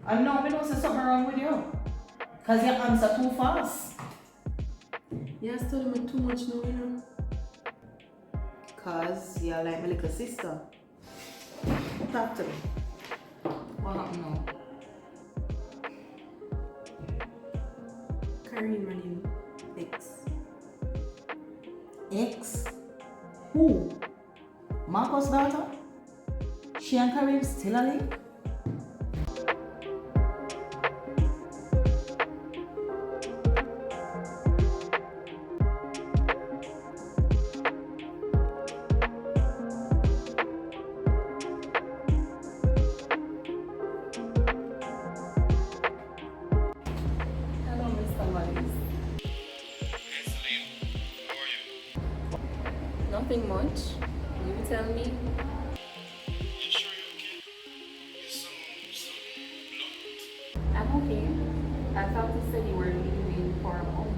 And now we don't say something wrong with you. Because you answer too fast. You study me too much now, you know. Because you're like my little sister. Talk to me. What happened now? Karine, my name. X. X? Who? Marco's daughter? She and Karim still a link? Hello, Mr. Wallace. Hey Celine, how are you? Nothing much. You tell me. You sure you're okay? You sound so blunt. I'm okay. I thought you said you were leaving for a month.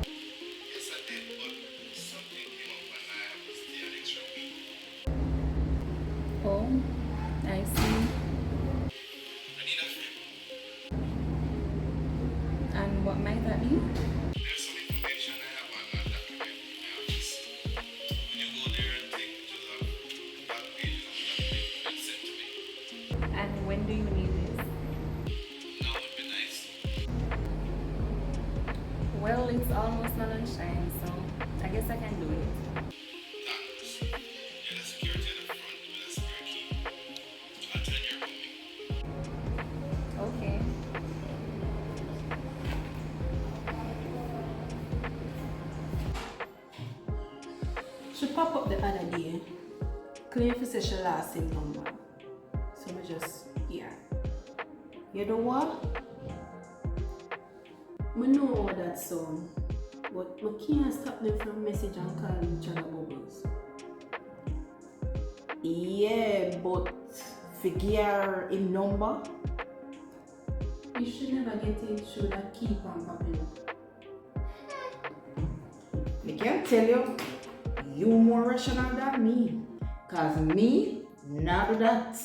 Yes, I did, but something came up and I have to stay an extra week. Oh, I see. I need a favor. And what might that be? There's some information I have on a document in my office. When you go there and take pictures of the back pages of the document and send to me. And when do you need this? Now would be nice. Well, it's almost my lunchtime, so I guess I can do it. Thanks. You're the security at the front with a spare key. I'll tell you you're coming. Okay. She pop up the other day. Claim for say she lost him number. So we just, yeah. You know what? I know all that song, but we can't stop them from message and calling each other bubbles. Yeah, but figure in number. You should never get it through that keep on popping up. I can tell you, you more rational than me. Cause me, not do that.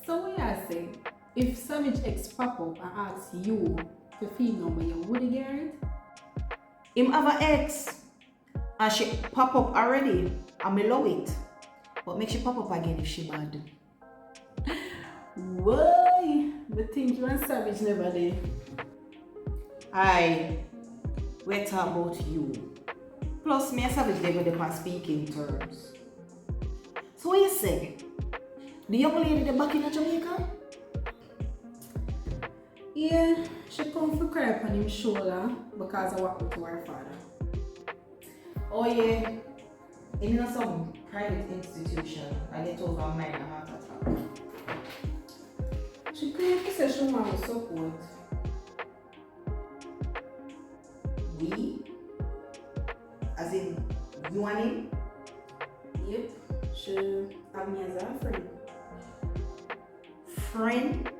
So what I say, if Savage X pop up and ask you to feed number, you would get it? Him have a ex and she pop up already and me love it. But make she pop up again if she bad. Why? The thing you and Savage never did. Aye, we're talking about you. Plus me and Savage they go there on speaking terms. So what you say? The young lady they back in Jamaica? Yeah, she come for cry on him shoulder because I walked to her father. Oh yeah. In some private institution, I get over a minor heart attack. She claimed to say she want support. We? As in you and him? Yep, she have me as her friend. Friend?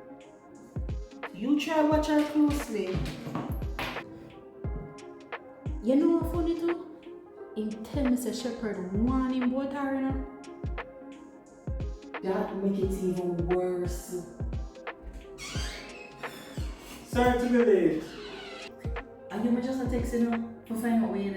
You try watch her closely. You know what funny too? Him tell me say Shepherd want him both her, you know? That make it even worse. Sorry to be late. And you may just text you know to find out where you're